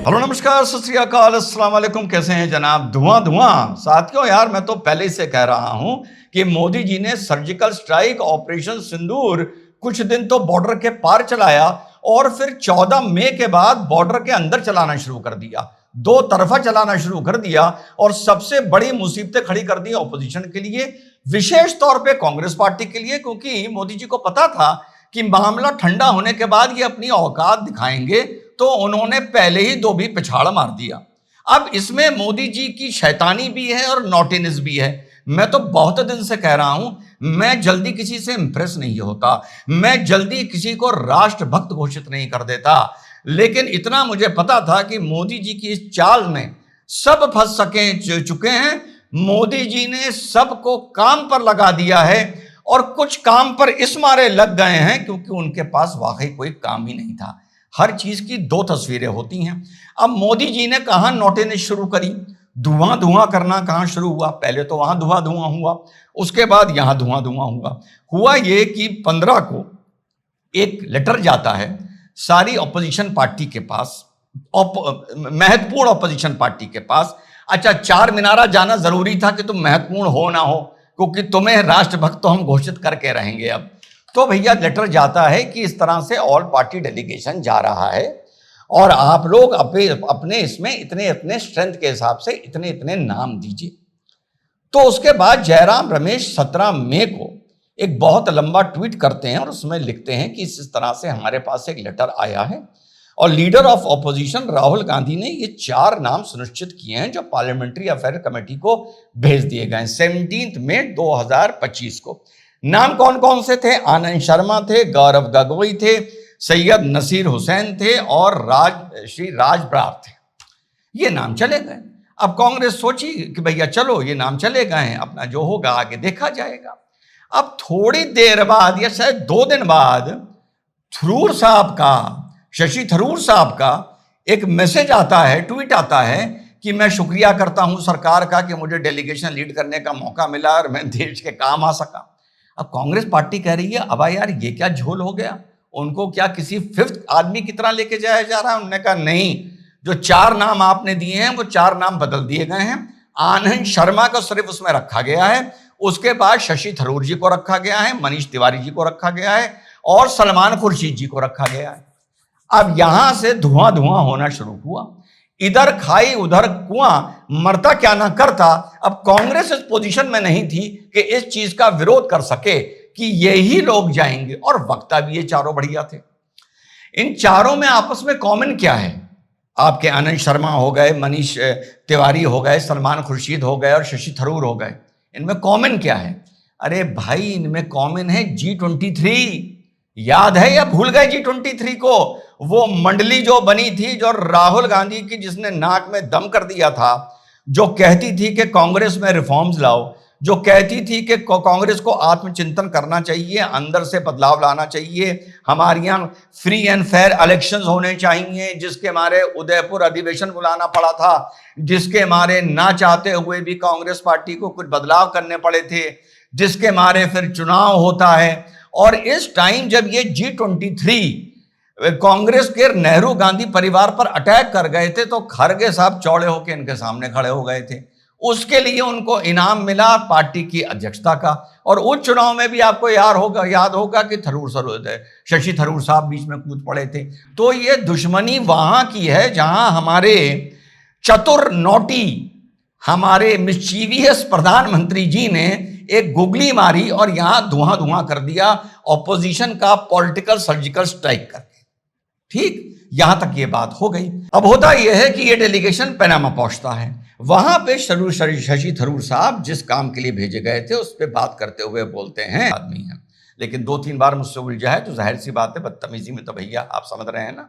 Hello नमस्कार सत श्री अकाल अस्सलाम वालेकुम। कैसे हैं जनाब? धुआं धुआं साथियों, यार मैं तो पहले ही से कह रहा हूं कि मोदी जी ने सर्जिकल स्ट्राइक ऑपरेशन सिंदूर कुछ दिन तो बॉर्डर के पार चलाया और फिर 14 मई के बाद बॉर्डर के अंदर चलाना शुरू कर दिया, दो तरफा चलाना शुरू कर दिया और सबसे बड़ी मुसीबतें खड़ी कर दी ऑपोजिशन के लिए, विशेष तौर पे कांग्रेस पार्टी के लिए, क्योंकि मोदी जी को पता था कि मामला ठंडा होने के बाद ये अपनी औकात दिखाएंगे, तो उन्होंने पहले ही दो भी पिछाड़ मार दिया। अब इसमें मोदी जी की शैतानी भी है और नॉटीनेस भी है। मैं तो बहुत दिन से कह रहा हूं, मैं जल्दी किसी से इंप्रेस नहीं होता, मैं जल्दी किसी को राष्ट्रभक्त घोषित नहीं कर देता, लेकिन इतना मुझे पता था कि मोदी जी की इस चाल में सब फंस चुके हैं। मोदी जी ने सबको काम पर लगा दिया है और कुछ काम पर इस मारे लग गए हैं क्योंकि उनके पास वाकई कोई काम ही नहीं था। हर चीज की दो तस्वीरें होती हैं। अब मोदी जी ने कहां नोटिस शुरू करी, धुआं धुआं करना कहां शुरू हुआ? पहले तो वहां धुआं धुआं हुआ, उसके बाद यहां धुआं धुआं हुआ ये कि 15 को एक लेटर जाता है सारी ऑपोजिशन पार्टी के पास, महत्वपूर्ण ऑपोजिशन पार्टी के पास। अच्छा, चार मीनारा जाना जरूरी था कि तुम महत्वपूर्ण हो ना हो, क्योंकि तुम्हें राष्ट्रभक्त तो हम घोषित करके रहेंगे। अब तो भैया लेटर जाता है कि इस तरह से ऑल पार्टी डेलीगेशन जा रहा है और आप लोग अपने इसमें इतने इतने स्ट्रेंथ के हिसाब से इतने इतने नाम दीजिए। तो उसके बाद जयराम रमेश 17 मई को एक बहुत लंबा ट्वीट करते हैं और उसमें लिखते हैं कि इस तरह से हमारे पास एक लेटर आया है और leader of opposition Rahul Gandhi ने ये 4 नाम सुनिश्चित किए हैं जो पार्लियामेंट्री अफेयर कमेटी को भेज दिए गए 17 मई 2025 को। नाम कौन कौन से थे? आनंद शर्मा थे, गौरव गगोई थे, सैयद नसीर हुसैन थे और श्री राज बरार थे। ये नाम चले गए। अब कांग्रेस सोची कि भैया चलो ये नाम चले गए हैं, अपना जो होगा आगे देखा जाएगा। अब थोड़ी देर बाद या शायद 2 दिन बाद थरूर साहब का, शशि थरूर साहब का एक मैसेज आता है, ट्वीट आता है कि मैं शुक्रिया करता हूं सरकार का कि मुझे डेलीगेशन लीड करने का मौका मिला और मैं देश के काम आ सका। अब कांग्रेस पार्टी कह रही है अब यार ये क्या झोल हो गया, उनको क्या किसी 5th आदमी की तरह लेके जाया जा रहा है? उन्होंने कहा नहीं, जो 4 नाम आपने दिए हैं वो 4 नाम बदल दिए गए हैं। आनंद शर्मा को सिर्फ उसमें रखा गया है, उसके बाद शशि थरूर जी को रखा गया है, मनीष तिवारी जी को रखा गया है और सलमान खुर्शीद जी को रखा गया है। अब यहां से धुआं धुआं होना शुरू हुआ, इधर खाई उधर कुआं, मरता क्या ना करता। अब कांग्रेस इस पोजीशन में नहीं थी कि इस चीज का विरोध कर सके कि यही लोग जाएंगे, और वक्ता भी ये चारों बढ़िया थे। इन चारों में आपस में कॉमन क्या है? आपके आनंद शर्मा हो गए, मनीष तिवारी हो गए, सलमान खुर्शीद हो गए और शशि थरूर हो गए। इनमें कॉमन क्या है? अरे भाई, इनमें कॉमन है G23। याद है या भूल गए G23 को? वो मंडली जो बनी थी, जो राहुल गांधी की, जिसने नाक में दम कर दिया था, जो कहती थी कि कांग्रेस में रिफॉर्म्स लाओ, जो कहती थी कि कांग्रेस को आत्मचिंतन करना चाहिए, अंदर से बदलाव लाना चाहिए, हमारे यहाँ फ्री एंड फेयर इलेक्शंस होने चाहिए, जिसके मारे उदयपुर अधिवेशन बुलाना पड़ा था, जिसके मारे ना चाहते हुए भी कांग्रेस पार्टी को कुछ बदलाव करने पड़े थे, जिसके मारे फिर चुनाव होता है। और इस टाइम जब ये G23 कांग्रेस के नेहरू गांधी परिवार पर अटैक कर गए थे तो खरगे साहब चौड़े होकर इनके सामने खड़े हो गए थे। उसके लिए उनको इनाम मिला पार्टी की अध्यक्षता का। और उस चुनाव में भी आपको याद होगा कि शशि थरूर साहब बीच में कूद पड़े थे। तो ये दुश्मनी वहां की है जहां हमारे चतुर नोटी, हमारे मिस्चीवियस प्रधानमंत्री जी ने एक गुगली मारी और यहां धुआं धुआं कर दिया ऑपोजिशन का पॉलिटिकल सर्जिकल स्ट्राइक करके। ठीक, यहां तक ये बात हो गई। अब होता यह है कि ये डेलीगेशन पनामा पहुंचता है। वहां पे शशि थरूर साहब जिस काम के लिए भेजे गए थे उस पर बात करते हुए बोलते हैं, आदमी है लेकिन 2-3 बार मुझसे उलझा है तो जाहिर सी बात है, बदतमीजी में तो भैया आप समझ रहे हैं ना।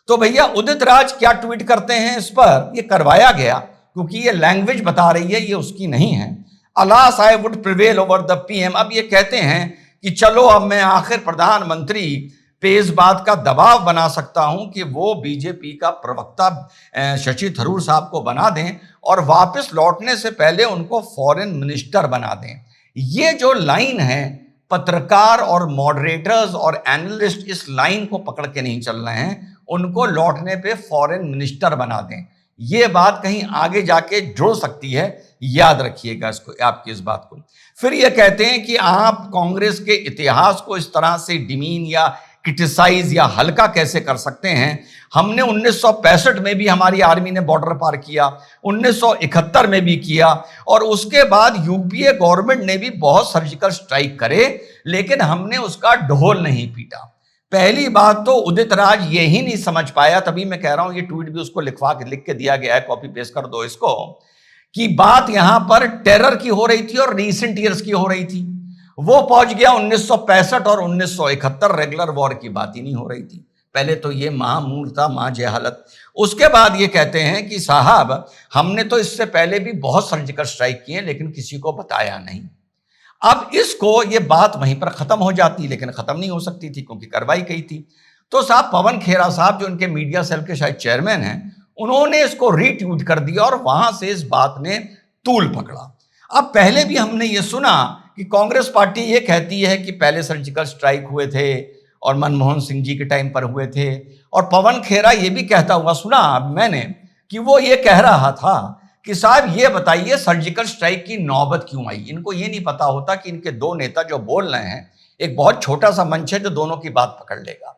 तो भैया उदित राज क्या ट्वीट करते हैं इस पर? ये करवाया गया क्योंकि ये लैंग्वेज बता रही है, ये उसकी नहीं है। Alas I would prevail over the PM. अब ये कहते हैं कि चलो अब मैं आखिर प्रधानमंत्री पे इस बात का दबाव बना सकता हूं कि वो बीजेपी का प्रवक्ता शशि थरूर साहब को बना दें और वापस लौटने से पहले उनको फॉरेन मिनिस्टर बना दें। ये जो लाइन है, पत्रकार और मॉडरेटर्स और एनालिस्ट इस लाइन को पकड़ के नहीं चल रहे हैं, उनको लौटने पे फॉरेन मिनिस्टर बना दें। ये बात कहीं आगे जाके जुड़ सकती है, याद रखिएगा इसको, आपकी इस बात को। फिर ये कहते हैं कि आप कांग्रेस के इतिहास को इस तरह से डिमीन या क्रिटिसाइज या हल्का कैसे कर सकते हैं। हमने 1965 में भी हमारी आर्मी ने बॉर्डर पार किया, 1971 में भी किया, और उसके बाद यूपीए गवर्नमेंट ने भी बहुत सर्जिकल स्ट्राइक करे, लेकिन हमने उसका ढोल नहीं पीटा। पहली बात तो उदित राज ये ही नहीं समझ पाया, तभी मैं कह रहा हूं ये ट्वीट भी उसको लिख के दिया गया है, कॉपी पेस्ट कर दो इसको, कि बात यहां पर टेरर की हो रही थी और रीसेंट ईयर्स की हो रही थी। वो पहुंच गया 1965 और 1971, रेगुलर वॉर की बात ही नहीं हो रही थी। पहले तो ये महामूर्खता, महाजहालत। उसके बाद ये कहते हैं कि साहब हमने तो इससे पहले भी बहुत सर्जिकल स्ट्राइक किए लेकिन किसी को बताया नहीं। अब इसको ये बात वहीं पर खत्म हो जाती, लेकिन खत्म नहीं हो सकती थी क्योंकि कार्रवाई की थी। तो साहब पवन खेरा साहब, जो इनके मीडिया सेल के शायद चेयरमैन हैं, उन्होंने इसको रीट्वीट कर दिया और वहां से इस बात ने तूल पकड़ा। अब पहले भी हमने ये सुना कि कांग्रेस पार्टी ये कहती है कि पहले सर्जिकल स्ट्राइक हुए थे और मनमोहन सिंह जी के टाइम पर हुए थे, और पवन खेरा ये भी कहता हुआ सुना मैंने कि वो ये कह रहा था कि साहब ये बताइए सर्जिकल स्ट्राइक की नौबत क्यों आई। इनको ये नहीं पता होता कि इनके दो नेता जो बोल रहे हैं, एक बहुत छोटा सा मंच है जो दोनों की बात पकड़ लेगा।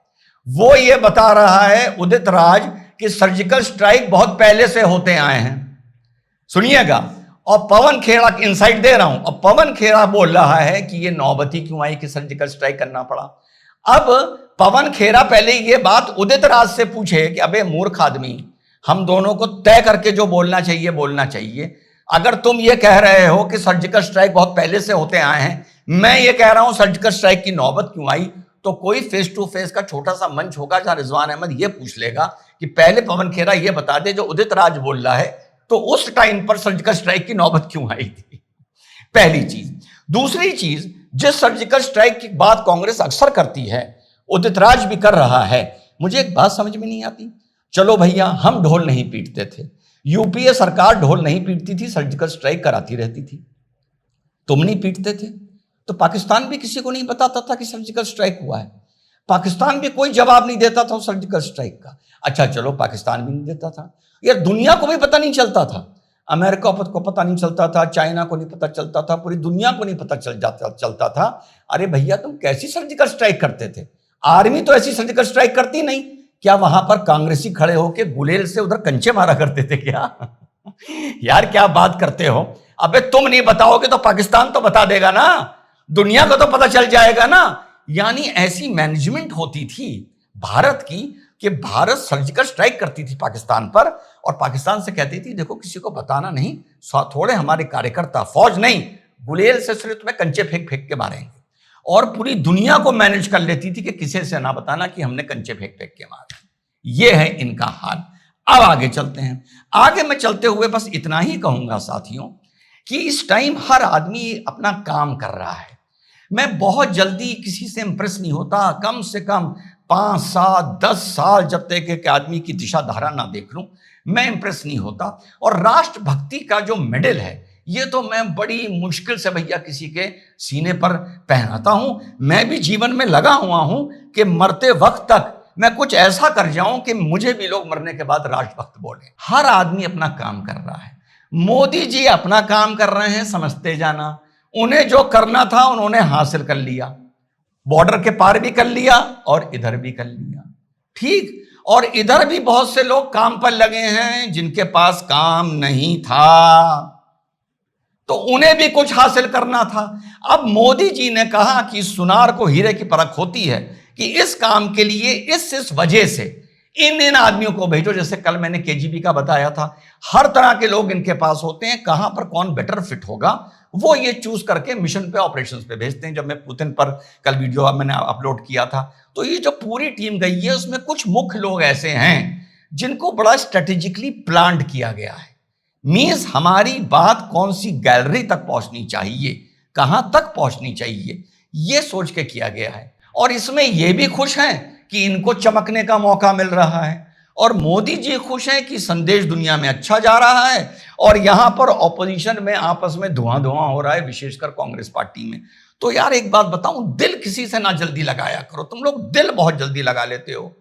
वो ये बता रहा है उदित राज कि सर्जिकल स्ट्राइक बहुत पहले से होते आए हैं, सुनिएगा, और पवन खेरा इनसाइट दे रहा हूं, और पवन खेरा बोल रहा है कि ये नौबती क्यों आई कि सर्जिकल स्ट्राइक करना पड़ा। अब पवन खेरा पहले ये बात उदित राज से पूछे कि अबे मूर्ख आदमी, हम दोनों को तय करके जो बोलना चाहिए बोलना चाहिए। अगर तुम ये कह रहे हो कि सर्जिकल स्ट्राइक बहुत पहले से होते आए हैं, मैं ये कह रहा हूं सर्जिकल स्ट्राइक की नौबत क्यों आई, तो कोई फेस टू फेस का छोटा सा मंच होगा जहां रिजवान अहमद ये पूछ लेगा कि पहले पवन खेरा ये बता दे जो उदित राज बोल रहा है, तो उस टाइम पर सर्जिकल स्ट्राइक की नौबत क्यों आई थी। पहली चीज। दूसरी चीज, जिस सर्जिकल स्ट्राइक की बात कांग्रेस अक्सर करती है, उदित राज भी कर रहा है, मुझे एक बात समझ में नहीं आती। चलो भैया, हम ढोल नहीं पीटते थे, यूपीए सरकार ढोल नहीं पीटती थी, सर्जिकल स्ट्राइक कराती रहती थी, तुम नहीं पीटते थे, तो पाकिस्तान भी किसी को नहीं बताता था कि सर्जिकल स्ट्राइक हुआ है, पाकिस्तान भी कोई जवाब नहीं देता था सर्जिकल स्ट्राइक का। अच्छा चलो, पाकिस्तान भी नहीं देता था यार, दुनिया को भी पता नहीं चलता था, अमेरिका को पता नहीं चलता था, चाइना को नहीं पता चलता था, पूरी दुनिया को नहीं पता चलता था। अरे भैया, तुम कैसी सर्जिकल स्ट्राइक करते थे? आर्मी तो ऐसी सर्जिकल स्ट्राइक करती नहीं। क्या वहां पर कांग्रेसी खड़े होकर गुलेल से उधर कंचे मारा करते थे क्या? यार क्या बात करते हो? अबे तुम नहीं बताओगे तो पाकिस्तान तो बता देगा ना, दुनिया को तो पता चल जाएगा ना। यानी ऐसी मैनेजमेंट होती थी भारत की कि भारत सर्जिकल स्ट्राइक करती थी पाकिस्तान पर, और पाकिस्तान से कहती थी देखो किसी को बताना नहीं, थोड़े हमारे कार्यकर्ता, फौज नहीं, गुलेल से सिर्फ तुम्हें कंचे फेंक फेंक के मारेंगे, और पूरी दुनिया को मैनेज कर लेती थी कि किसी से ना बताना कि हमने कंचे फेंक फेंक के मारे। ये है इनका हाल। अब आगे चलते हैं। आगे मैं चलते हुए बस इतना ही कहूंगा साथियों कि इस टाइम हर आदमी अपना काम कर रहा है। मैं बहुत जल्दी किसी से इंप्रेस नहीं होता, कम से कम 5 साल 10 साल जब तक एक आदमी की दिशा धारा ना देख लूं, मैं इंप्रेस नहीं होता। और राष्ट्रभक्ति का जो मेडल है, ये तो मैं बड़ी मुश्किल से भैया किसी के सीने पर पहनाता हूं। मैं भी जीवन में लगा हुआ हूं कि मरते वक्त तक मैं कुछ ऐसा कर जाऊं कि मुझे भी लोग मरने के बाद राष्ट्रभक्त बोले। हर आदमी अपना काम कर रहा है। मोदी जी अपना काम कर रहे हैं, समझते जाना। उन्हें जो करना था उन्होंने हासिल कर लिया, बॉर्डर के पार भी कर लिया और इधर भी कर लिया, ठीक। और इधर भी बहुत से लोग काम पर लगे हैं जिनके पास काम नहीं था, तो उन्हें भी कुछ हासिल करना था। अब मोदी जी ने कहा कि सुनार को हीरे की परख होती है, कि इस काम के लिए इस वजह से इन आदमियों को भेजो। जैसे कल मैंने केजीबी का बताया था, हर तरह के लोग इनके पास होते हैं, कहां पर कौन बेटर फिट होगा वो ये चूज करके मिशन पे, ऑपरेशंस पे भेजते हैं। जब मैं पुतिन पर कल वीडियो मैंने अपलोड किया था, तो ये जो पूरी टीम गई है उसमें कुछ मुख्य लोग ऐसे हैं जिनको बड़ा स्ट्रेटेजिकली प्लान किया गया है। मींस हमारी बात कौन सी गैलरी तक पहुंचनी चाहिए, कहां तक पहुंचनी चाहिए, ये सोच के किया गया है। और इसमें ये भी खुश हैं कि इनको चमकने का मौका मिल रहा है, और मोदी जी खुश हैं कि संदेश दुनिया में अच्छा जा रहा है, और यहां पर ऑपोजिशन में आपस में धुआं धुआं हो रहा है, विशेषकर कांग्रेस पार्टी में। तो यार एक बात बताऊं, दिल किसी से ना जल्दी लगाया करो। तुम लोग दिल बहुत जल्दी लगा लेते हो।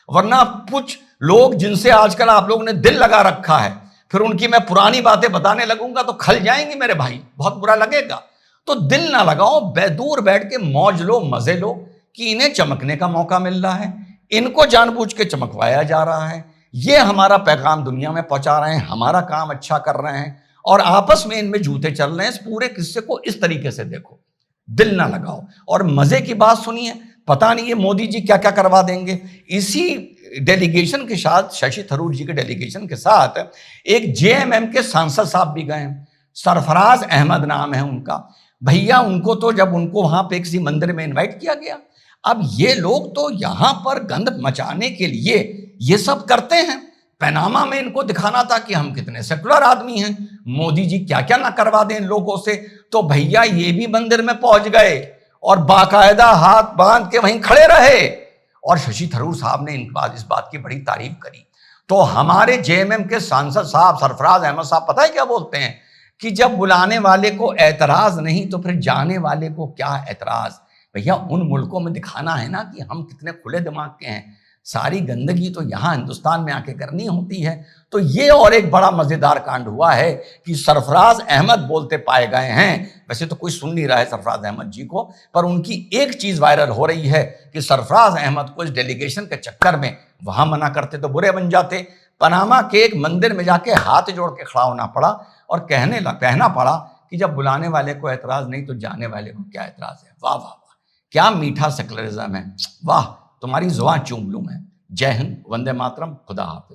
वरना कुछ लोग जिनसे आजकल आप लोगों ने दिल लगा रखा है, फिर उनकी मैं पुरानी बातें बताने लगूंगा तो खल जाएंगी मेरे भाई, बहुत बुरा लगेगा। तो दिल ना लगाओ, दूर बैठ के मौज लो, मजे लो कि इन्हें चमकने का मौका मिल रहा है, इनको जानबूझ के चमकवाया जा रहा है, ये हमारा पैगाम दुनिया में पहुंचा रहे हैं, हमारा काम अच्छा कर रहे हैं, और आपस में इनमें जूते चल रहे हैं। इस पूरे किस्से को इस तरीके से देखो, दिल ना लगाओ। और मजे की बात सुनिए, पता नहीं ये मोदी जी क्या क्या करवा देंगे। इसी डेलीगेशन के साथ, शशि थरूर जी के डेलीगेशन के साथ एक जेएमएम के सांसद साहब भी गए, सरफराज अहमद नाम है उनका। भैया उनको तो जब उनको वहां पे किसी मंदिर में इनवाइट किया गया, अब ये लोग तो यहां पर गंद मचाने के लिए ये सब करते हैं। पनामा में इनको दिखाना था कि हम कितने सेकुलर आदमी हैं, मोदी जी क्या क्या ना करवा दें इन लोगों से। तो भैया ये भी मंदिर में पहुंच गए और बाकायदा हाथ बांध के वहीं खड़े रहे, और शशि थरूर साहब ने इस बात की बड़ी तारीफ करी। तो हमारे जेएमएम के सांसद साहब सरफराज अहमद साहब पता है क्या बोलते हैं कि जब बुलाने वाले को ऐतराज नहीं तो फिर जाने वाले को क्या ऐतराज। भैया उन मुल्कों में दिखाना है ना कि हम कितने खुले दिमाग के हैं, सारी गंदगी तो यहाँ हिंदुस्तान में आके करनी होती है। तो ये और एक बड़ा मजेदार कांड हुआ है कि सरफराज अहमद बोलते पाए गए हैं। वैसे तो कोई सुन नहीं रहा है सरफराज अहमद जी को, पर उनकी एक चीज वायरल हो रही है कि सरफराज अहमद को इस डेलीगेशन के चक्कर में वहां मना करते तो बुरे बन जाते, पनामा के एक मंदिर में जाके हाथ जोड़ के खड़ा होना पड़ा और कहना पड़ा कि जब बुलाने वाले को ऐतराज नहीं तो जाने वाले को क्या ऐतराज है। वाह वाह वाह, क्या मीठा सेकुलरिज्म है, वाह, तुम्हारी जुबान चूम लूं मैं। जय हिंद, वंदे मातरम, खुदा हाफिज।